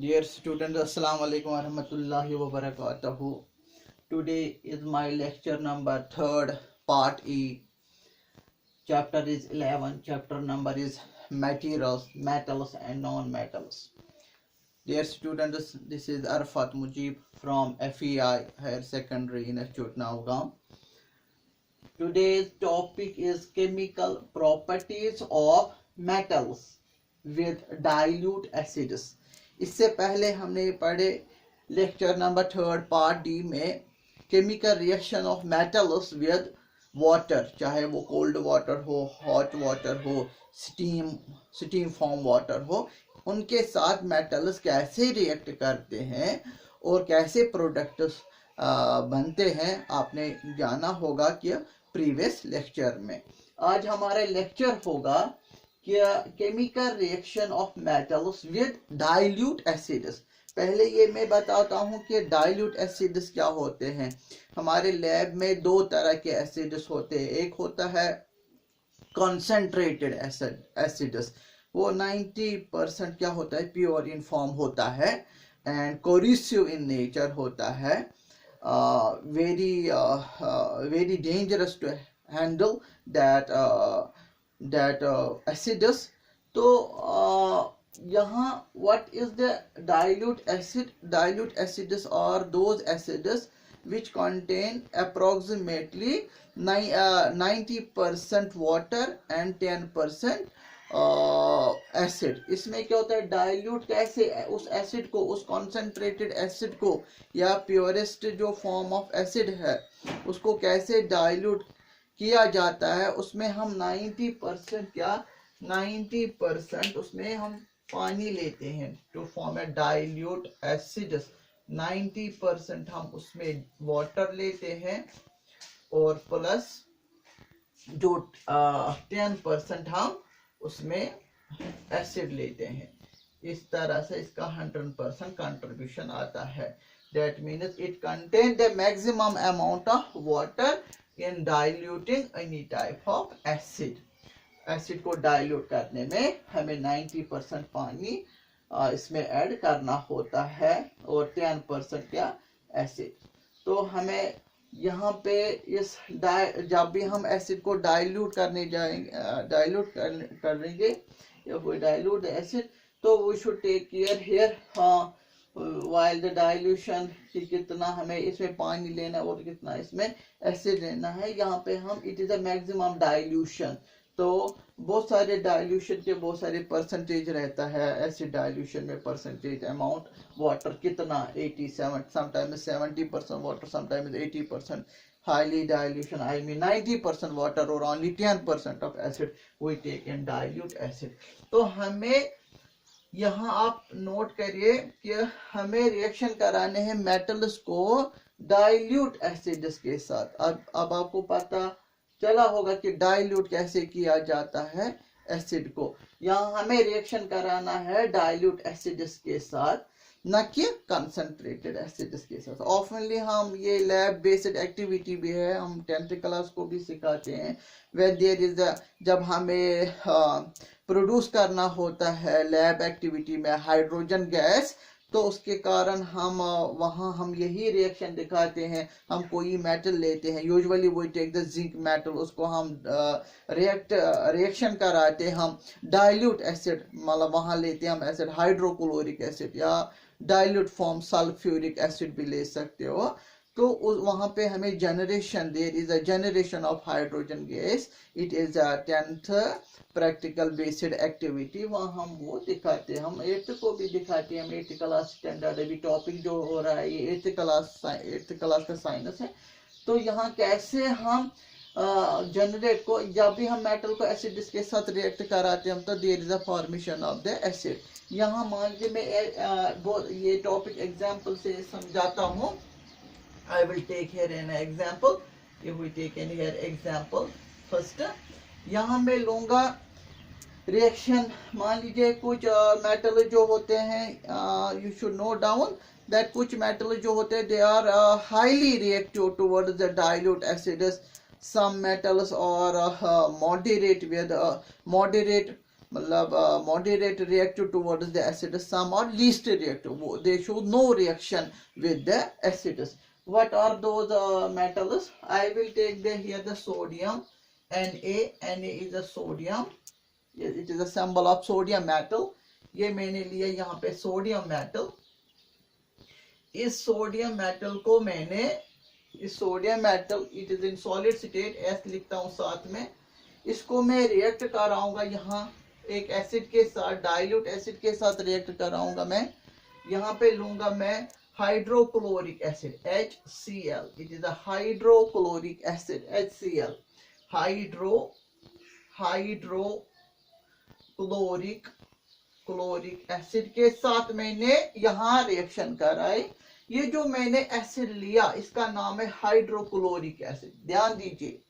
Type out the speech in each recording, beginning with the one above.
Dear students, Assalamu alaikum warahmatullahi wabarakatuh. Today is my lecture number 3rd, part E. Chapter is 11. Chapter number is materials, metals and non-metals. Dear students, this is Arfat Mujib from FEI Higher Secondary Institute, Navgaon. Today's topic is chemical properties of metals with dilute acids. इससे पहले हमने पढ़े lecture number 3 part D में chemical reaction of metals with water, चाहे वो cold water हो, hot water हो, steam form water हो, उनके साथ मेटल्स कैसे रिएक्ट करते हैं और कैसे प्रोडक्ट्स बनते हैं आपने जाना होगा कि प्रीवियस लेक्चर में। आज हमारा लेक्चर होगा chemical reaction of metals with dilute acids. पहले ये मैं बताता हूँ कि डाइल्यूट एसिड्स क्या होते हैं। हमारे लैब में दो तरह के एसिड्स होते हैं। एक होता है कॉन्सेंट्रेटेड एसिड्स, वो 90% क्या होता है, प्योर इन फॉर्म होता है एंड कोरिसिव इन नेचर होता है, very dangerous to handle that acids. तो यहाँ what is the dilute acid? Dilute acids are those acids which contain approximately 90% water and 10% acid. इसमें क्या होता है, डाइल्यूट कैसे उस एसिड को, उस कॉन्सेंट्रेटेड एसिड को या प्योरेस्ट जो फॉर्म ऑफ एसिड है उसको कैसे डाइल्यूट किया जाता है। उसमें हम 90% उसमें हम पानी लेते हैं to form a dilute acids. 90% हम उसमें वाटर लेते हैं और प्लस जो 10% हम उसमें एसिड लेते हैं। इस तरह से इसका 100% कंट्रीब्यूशन आता है। That means it contain the maximum amount of water in diluting any type of acid. Acid को डाइल्यूट करने में हमें 90% पानी इसमें ऐड करना होता है और 10% क्या, एसिड। तो हमें यहाँ पे इस जब भी हम एसिड को डाइल्यूट करने जाएंगे, डाइल्यूट करेंगे या कोई डाइल्यूट एसिड, तो we should take care here while the dilution कि कितना हमें इसमें पानी लेना और कितना इसमें एसिड लेना है। यहाँ पे हम it is a maximum dilution. तो बहुत सारे डाइल्यूशन के बहुत सारे परसेंटेज रहता है। एसिड डाइल्यूशन में परसेंटेज अमाउंट वाटर कितना, 87, sometimes 70% water, sometimes 80%। highly dilution, I mean 90% water or only 10% of acid we take in dilute acid. तो हमें यहाँ आप नोट करिए कि हमें रिएक्शन कराने हैं मेटल्स को डाइल्यूट एसिड्स के साथ। अब आपको पता चला होगा कि डाइल्यूट कैसे किया जाता है एसिड को। यहाँ हमें रिएक्शन कराना है डाइल्यूट एसिड्स के साथ, न कि कंसंट्रेटेड एसिड्स के साथ। ऑफनली हम ये लैब बेस्ड एक्टिविटी भी है, हम 10th क्लास को भी सिखाते हैं। वेन देयर इज जब हमें प्रोड्यूस करना होता है लैब एक्टिविटी में हाइड्रोजन गैस, तो उसके कारण हम वहाँ हम यही रिएक्शन दिखाते हैं। हम कोई मेटल लेते हैं, यूजुअली वो टेक द जिंक मेटल, उसको हम रिएक्शन कराते हैं हम डाइल्यूट एसिड, मतलब वहाँ लेते हैं हम एसिड हाइड्रोक्लोरिक एसिड या डाइल्यूट फॉर्म सल्फ्यूरिक एसिड भी ले सकते हो। तो वहाँ पे हमें generation, there is a generation of hydrogen gas, it is a 10th practical based activity. वहाँ हम वो दिखाते हैं। हम 8th को भी दिखाते हैं। हम 8th क्लास स्टैंडर्ड अभी टॉपिक जो हो रहा है ये 8th क्लास का साइंस है। तो यहाँ कैसे हम जनरेट को, जब भी हम मेटल को एसिड के साथ रिएक्ट कराते हैं तो there is a formation of the acid. यहाँ मान लीजिए मैं ये टॉपिक एग्जाम्पल से समझाता हूँ। I will take here an example. If we take in here example first, यहाँ मैं लूँगा रिएक्शन। मान लीजिए कुछ मेटल जो होते हैं, you should note down that कुछ मेटल जो होते हैं they are highly reactive towards the dilute acids. Some metals are moderate with moderate मतलब moderate reactive towards the acid, some are least reactive, they show no reaction with the acids. What are those metals? I will take here the sodium Na. Na is a sodium, it is a symbol of sodium metal. ये मैंने लिया यहाँ पे sodium metal. इस sodium metal को मैंने, इस sodium metal it is in solid state, S लिखता हूँ साथ में. इसको मैं रिएक्ट कराऊंगा यहाँ एक एसिड के साथ, डाइल्यूट एसिड के साथ रिएक्ट कराऊंगा मैं. यहाँ पे लूंगा मैं hydrochloric acid HCl. It is a hydrochloric acid HCl. Hydrochloric acid के साथ मैंने यहाँ रिएक्शन कराई. ये जो मैंने एसिड लिया इसका नाम है हाइड्रोक्लोरिक एसिड, ध्यान दीजिए.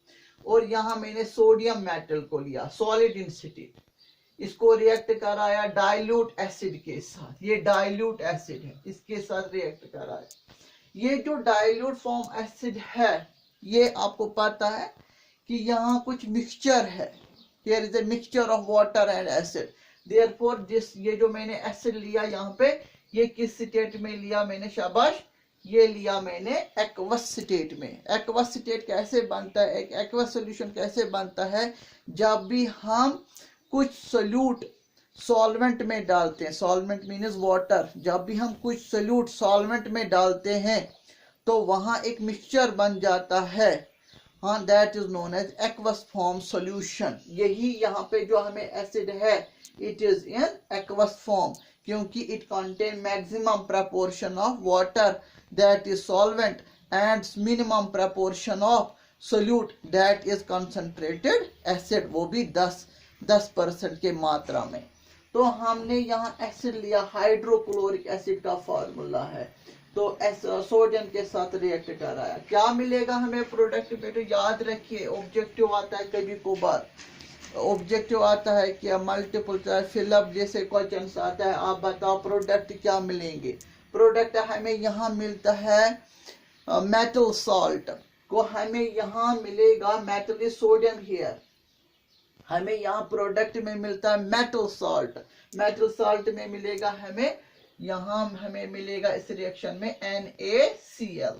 और यहाँ मैंने सोडियम मेटल को लिया सॉलिड इन स्टेट, इसको रिएक्ट कराया डाइल्यूट एसिड के साथ. ये डाइल्यूट एसिड है, इसके साथ रिएक्ट कराया. ये जो डाइल्यूट फॉर्म एसिड है ये आपको पता है कि यहाँ कुछ मिक्सचर है. Here is a mixture of water and acid. Therefore this, ये जो मैंने एसिड लिया यहाँ पे, ये किस स्टेट में लिया मैंने, शाबाश, ये लिया मैंने एक्वस स्टेट में. एक्वस स्टेट कैसे बनता है, एक एक्वस सॉल्यूशन कैसे बनता है, जब भी हम कुछ सोल्यूट सॉल्वेंट में डालते हैं, सॉल्वेंट मीन्स वाटर, जब भी हम कुछ सोल्यूट सॉल्वेंट में डालते हैं तो वहां एक मिक्सचर बन जाता है, हाँ, that is known as aqueous form solution. यही यहाँ पे जो हमें एसिड है it is in aqueous form, क्योंकि it contain maximum proportion of water that is solvent and minimum proportion of solute that is concentrated acid, वो भी 10% के मात्रा में. तो हमने यहाँ एसिड लिया, हाइड्रोक्लोरिक एसिड का फॉर्मूला है, तो सोडियम के साथ रिएक्ट कराया. क्या मिलेगा हमें प्रोडक्ट पे, तो याद रखिए ऑब्जेक्टिव आता है कभी कभार, ऑब्जेक्टिव आता है कि मल्टीपल फिलअप जैसे क्वेश्चन आता है, आप बताओ प्रोडक्ट क्या मिलेंगे. प्रोडक्ट हमें यहाँ मिलता है मेटल सॉल्ट को, हमें यहाँ मिलेगा, मेटल इज सोडियम हियर, हमें यहाँ प्रोडक्ट में मिलता है मेटल सॉल्ट. मेटल सॉल्ट में मिलेगा हमें, यहाँ हमें मिलेगा इस रिएक्शन में NaCl.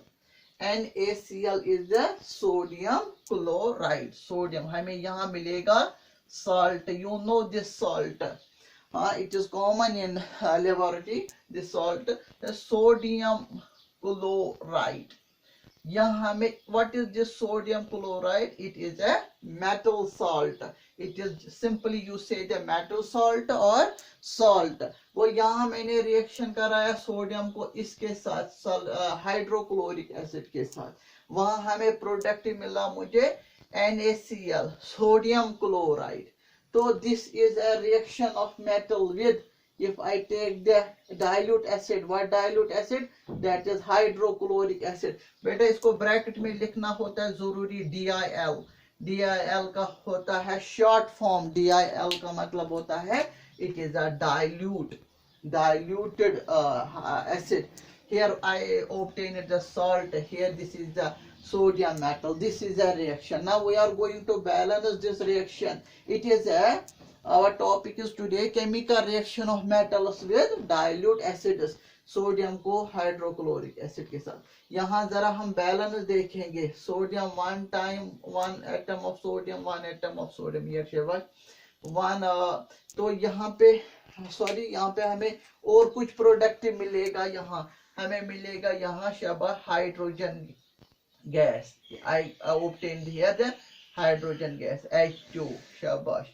NaCl is the sodium chloride. Sodium हमें यहाँ मिलेगा salt, you know this salt, it is common in laboratory, this salt, the sodium chloride. यहाँ हमें, what is this sodium chloride? It is a metal salt. It is simply you say the metal salt or salt. वो यहाँ मैंने reaction कराया sodium को इसके साथ hydrochloric acid के साथ, वहाँ हमें प्रोडक्ट मिला मुझे NaCl, sodium chloride. So this is a reaction of metal with, if I take the dilute acid, what dilute acid? That is hydrochloric acid. बेटा इसको ब्रैकेट में लिखना होता है जरूरी, DIL. DIL का होता है शॉर्ट फॉर्म, DIL का मतलब होता है it is a diluted acid. Here I obtained the salt, here this is the sodium metal, this is a reaction. Now we are going to balance this reaction. It is our topic is today chemical reaction of metals with dilute acids. Sodium को hydrochloric acid के साथ. यहाँ जरा हम balance देखेंगे, sodium 1 time 1 atom of sodium, 1 atom of sodium, ये shaver 1. तो यहाँ पे सॉरी, यहाँ पे हमें और कुछ प्रोडक्ट मिलेगा, यहाँ हमें मिलेगा यहाँ शबा hydrogen gas. I obtained here the hydrogen gas H2. शाबाश.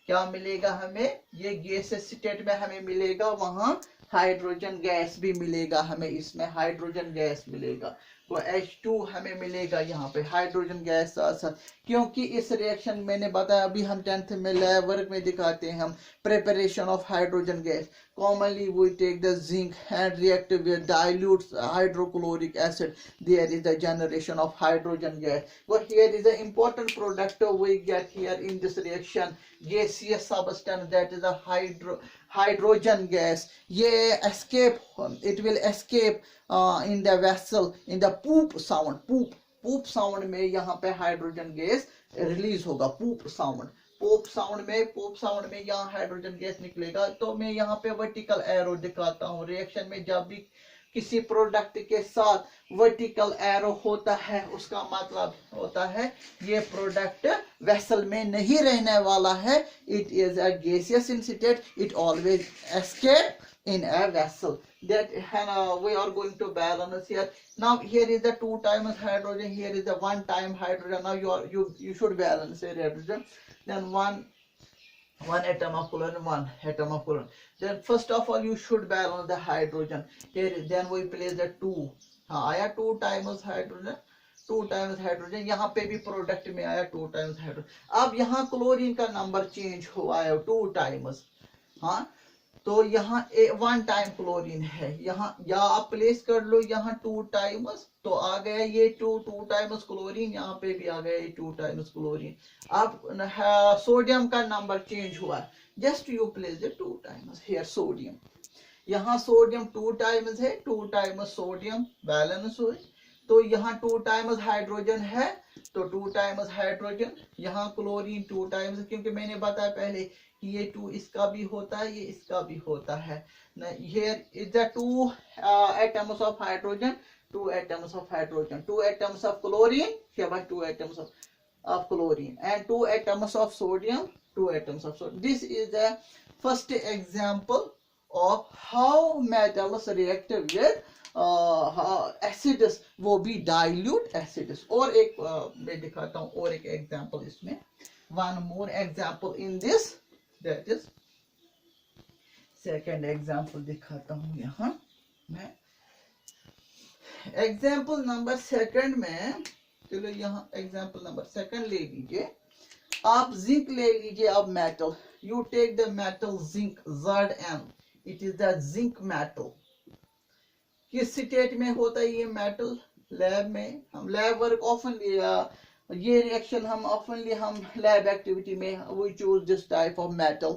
क्या मिलेगा हमें, ये गैस स्टेट में हमें मिलेगा, वहां हाइड्रोजन गैस भी मिलेगा हमें, इसमें हाइड्रोजन गैस मिलेगा. तो H2 हमें मिलेगा यहाँ पे हाइड्रोजन गैस साथ साथ, क्योंकि इस रिएक्शन मैंने बताया अभी हम 10th में लैब वर्क में दिखाते हैं हम preparation of hydrogen gas. Commonly we take the zinc and react with dilute hydrochloric acid, there is the generation of hydrogen gas. But here is the important product we get here in this reaction, gaseous substance, that is a hydrogen gas. ये escape, it will escape in the vessel in the poop sound. poop sound में यहाँ पे hydrogen gas release होगा, poop sound. Pope sound में यहाँ hydrogen gas निकलेगा। तो मैं यहाँ पे वर्टिकल एरो दिखाता हूँ। रिएक्शन में जब भी किसी प्रोडक्ट के साथ वर्टिकल एरो होता है, उसका मतलब होता है ये प्रोडक्ट वेसल में नहीं रहने वाला है। It is a gaseous in state, it always escape in a vessel. That we are going to balance here. Now here is the 2 times hydrogen, here is the 1 time hydrogen. Now you should balance the hydrogen. Then one atom of chlorine, 1 atom of chlorine. Then first of all you should balance the hydrogen. Here then we place the 2. आया 2 times hydrogen, 2 times hydrogen. यहाँ पे भी product में आया 2 times hydrogen. अब यहाँ chlorine का number change हुआ है 2 times. हाँ, तो यहाँ 1 टाइम क्लोरीन है, यहाँ या आप प्लेस कर लो यहाँ 2 टाइम्स, तो आ गया ये 2 टाइम्स क्लोरीन, यहाँ पे भी आ गया ये 2 टाइम्स क्लोरीन। अब सोडियम का नंबर चेंज हुआ, just you place the 2 times here sodium. यहाँ सोडियम 2 टाइम्स है, 2 टाइम्स सोडियम बैलेंस हुए। तो यहाँ 2 टाइम्स हाइड्रोजन है, तो 2 टाइम्स हाइड्रोजन। यहाँ क्लोरीन 2 टाइम्स, क्योंकि मैंने बताया पहले कि ये 2 इसका भी होता है, ये इसका भी होता है। Here is the 2 atoms of hydrogen, 2 atoms of hydrogen, 2 atoms of chlorine, 2 atoms of chlorine, and 2 atoms of sodium, 2 atoms of sodium. This is the first example of how metals react with acids, वो भी dilute acids। और एक मैं दिखाता हूँ और एक example इसमें, one more example in this, that is second example दिखाता हूँ यहाँ मैं। एग्जाम्पल नंबर सेकंड में, चलो यहाँ एग्जाम्पल नंबर सेकंड ले लीजिए। आप जिंक ले लीजिए। अब metal, you take the metal zinc, Zn, it is the zinc metal. किस स्टेट में होता है ये मेटल? लैब में। हम लैब वर्क ऑफन ये रिएक्शन हम ऑफनली हम लैब एक्टिविटी में we choose this type of metal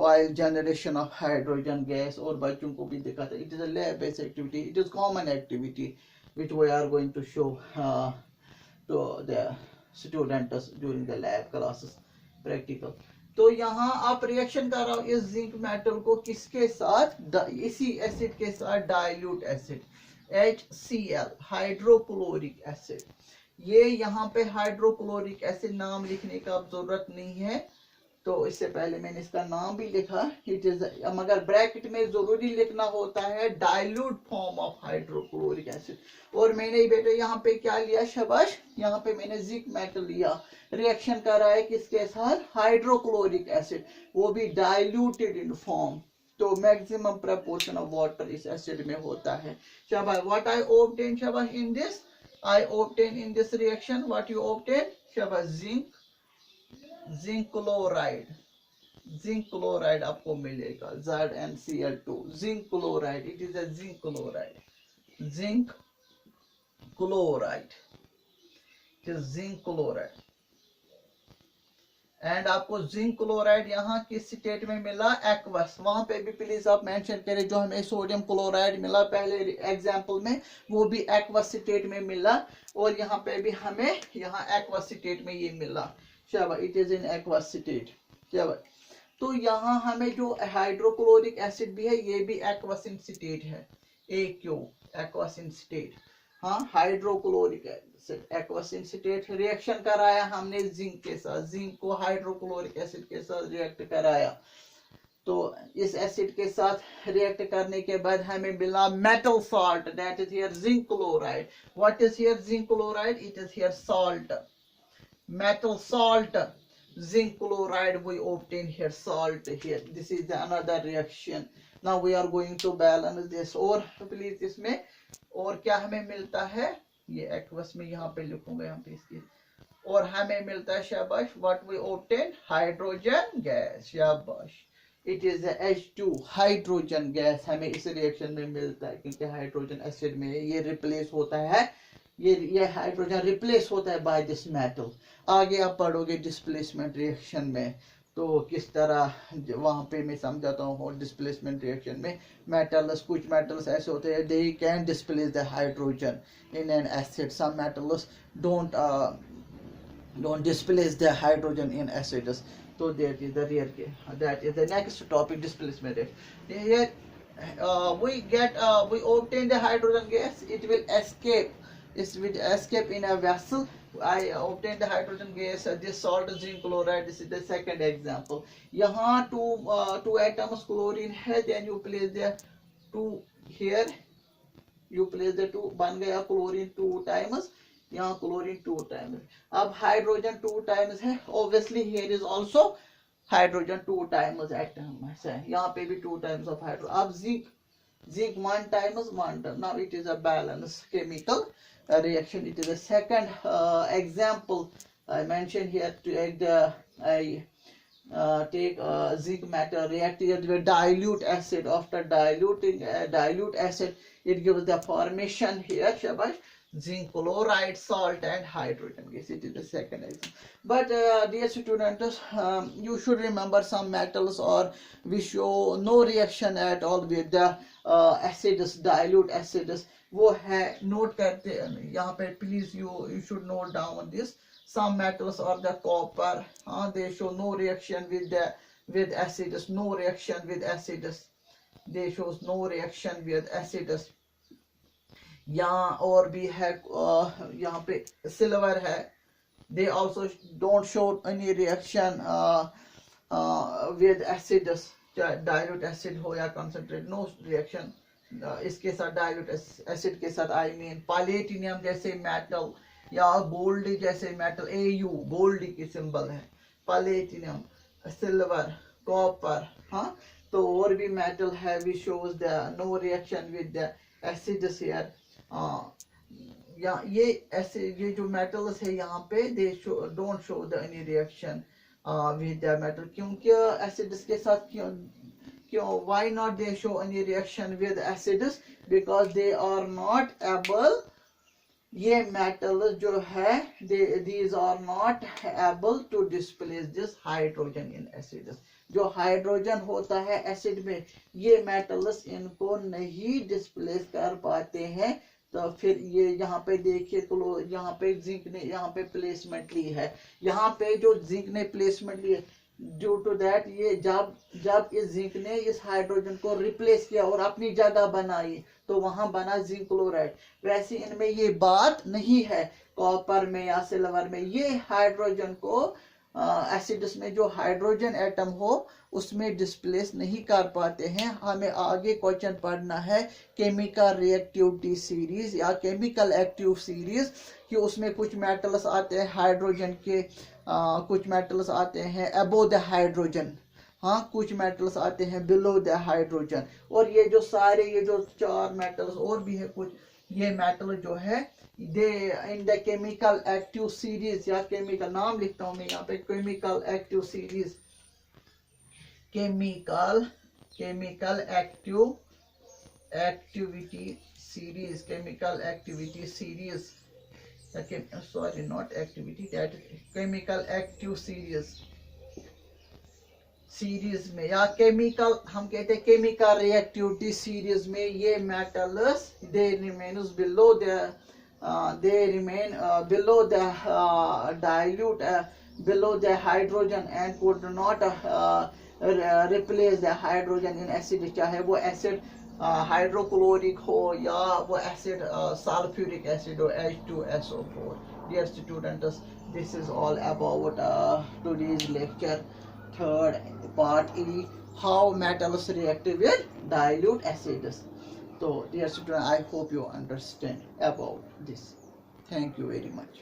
while generation of hydrogen gas. और बच्चों को भी दिखाता है, it is a lab based activity, it is common activity which we are going to show to the students during the lab classes practical। तो यहाँ आप reaction कर रहा हो इस जिंक मेटल को किसके साथ? इसी एसिड के साथ, dilute acid HCl, hydrochloric acid. ये यहाँ पे हाइड्रोक्लोरिक एसिड नाम लिखने का अब जरूरत नहीं है, तो इससे पहले मैंने इसका नाम भी लिखा, इट इज, मगर ब्रैकेट में जरूरी लिखना होता है dilute form of hydrochloric acid. और मैंने बेटे यहाँ पे क्या लिया? शाबाश, यहाँ पे मैंने जिंक मेटल लिया, रिएक्शन कर रहा है किसके साथ? हाइड्रोक्लोरिक एसिड, वो भी डाइल्यूटेड इन फॉर्म। तो मैक्सिमम प्रपोर्शन ऑफ वाटर इस एसिड में होता है। शाबाश, व्हाट आई ऑब्टेन, शाबाश, in this I obtain in this reaction, what you obtain? शाबाश, जिंक क्लोराइड, जिंक क्लोराइड आपको मिलेगा, ZnCl2, zinc chloride, it is a zinc chloride, zinc chloride, it is zinc chloride. And आपको zinc chloride यहाँ किस state में मिला? Aqueous. वहां पे भी प्लीज आप मेंशन करें, जो हमें सोडियम क्लोराइड मिला पहले एग्जांपल में, वो भी एक्वस स्टेट में मिला, और यहाँ पे भी हमें यहाँ एक्वस स्टेट में ये मिला। शाबाश, it is in aqueous state. शाबाश, तो यहाँ हमें जो हाइड्रोक्लोरिक एसिड भी है ये भी एक्वस इन स्टेट है, AQ, एक्वस इन स्टेट। हाँ, हाइड्रोक्लोरिक एसिड एक्वस इन स्टेट। रिएक्शन कराया हमने जिंक के साथ, जिंक को हाइड्रोक्लोरिक एसिड के साथ रिएक्ट कराया, तो इस एसिड के साथ रिएक्ट करने के बाद हमें मिला metal salt, that is here zinc chloride. What is here zinc chloride? It is here salt, metal salt, zinc chloride, we obtain here salt here, this is the another reaction। now we are going to balance this। और please इसमें और क्या हमें मिलता है? ये aqueous में यहाँ पे लिखूंगा, यहाँ पे इसकी, और हमें मिलता है शाबाश, what we obtain? Hydrogen gas. शाबाश, it is H2, hydrogen gas हमें इस रिएक्शन में मिलता है, क्योंकि हाइड्रोजन एसिड में ये रिप्लेस होता है, ये हाइड्रोजन रिप्लेस होता है बाय दिस मेटल। आगे आप पढ़ोगे डिस्प्लेसमेंट रिएक्शन में, तो किस तरह वहां पे मैं समझाता हूँ। डिस्प्लेसमेंट रिएक्शन में मेटल्स, कुछ मेटल्स ऐसे होते हैं, they can displace the hydrogen in an acid, some metals don't don't displace the hydrogen in acids. So that is the rear case. That is the next topic, displacement rate. Here we obtain the hydrogen gas. It will escape. It will escape in a vessel. I obtain the hydrogen gas. This salt zinc chloride. This is the second example. यहाँ two atoms chlorine है. Then you place the two here. You place the two. बन गया chlorine 2 times. यहाँ chlorine 2 times. अब hydrogen 2 times है. Obviously here is also hydrogen 2 times atom है. यहाँ पे भी 2 times of hydrogen. अब zinc 1 times 1 time. Now it is a balanced chemical reaction. It is a second example I mentioned here. I take zinc metal, react it with dilute acid. After diluting dilute acid, it gives the formation here. Shabash. Zinc chloride, salt and hydrogen gas. It is the second example. But dear students, you should remember some metals or we show no reaction at all with the acids, dilute acids. वो है note करते यहाँ पे please you should note down this. Some metals or the copper, they show no reaction with acids, no reaction with acids. They shows no reaction with acids. यहाँ और भी है यहाँ पे सिल्वर है. They also don't show any reaction with acids. Dilute acid हो या concentrate, no reaction. इसके साथ dilute acid के साथ I mean palladium जैसे metal या gold जैसे metal. Au gold की symbol है. Palladium, silver, copper. हाँ तो और भी metal है. We shows the no reaction with the acids here. या ये ऐसे ये जो metals है यहाँ पे they don't show the any reaction with the metal. क्योंकि acids के साथ क्यों why not they show any reaction with acids? Because they are not able, ये metals जो है these are not able to displace this hydrogen in acids. जो hydrogen होता है एसिड में ये मेटल्स इनको नहीं डिस्प्लेस कर पाते हैं. तो फिर ये यहाँ पे देखिए तो यहाँ पे जिंक ने यहाँ पे प्लेसमेंट ली है. यहाँ पे जो जिंक ने प्लेसमेंट ली है ड्यू टू दैट ये जब इस जिंक ने इस हाइड्रोजन को रिप्लेस किया और अपनी जगह बनाई तो वहां बना जिंक क्लोराइड. वैसे इनमें ये बात नहीं है कॉपर में या सिल्वर में. ये हाइड्रोजन को एसिड्स में जो हाइड्रोजन एटम हो उसमें डिस्प्लेस नहीं कर पाते हैं. हमें आगे क्वेश्चन पढ़ना है केमिकल रिएक्टिविटी सीरीज या केमिकल एक्टिव सीरीज कि उसमें कुछ मेटल्स आते हैं हाइड्रोजन के, कुछ मेटल्स आते हैं अबोव द हाइड्रोजन, हाँ कुछ मेटल्स आते हैं बिलो द हाइड्रोजन. और ये जो सारे ये जो 4 मेटल्स और भी है कुछ ये मेटल जो है they in the chemical active series या केमिकल नाम लिखता हूं मैं यहाँ पे chemical active series, chemical activity series, chemical activity series, sorry not activity that chemical active series में या केमिकल हम कहते हैं केमिकल रिएक्टिविटी सीरीज में ये metals they remains below the they remain below the dilute below the hydrogen and could not replace the hydrogen in acid. चाहे वो acid hydrochloric हो या वो acid sulfuric acid हो H2SO4. Dear students, this is all about today's lecture, third part E, how metals react with dilute acids. So dear students, I hope you understand about this. Thank you very much.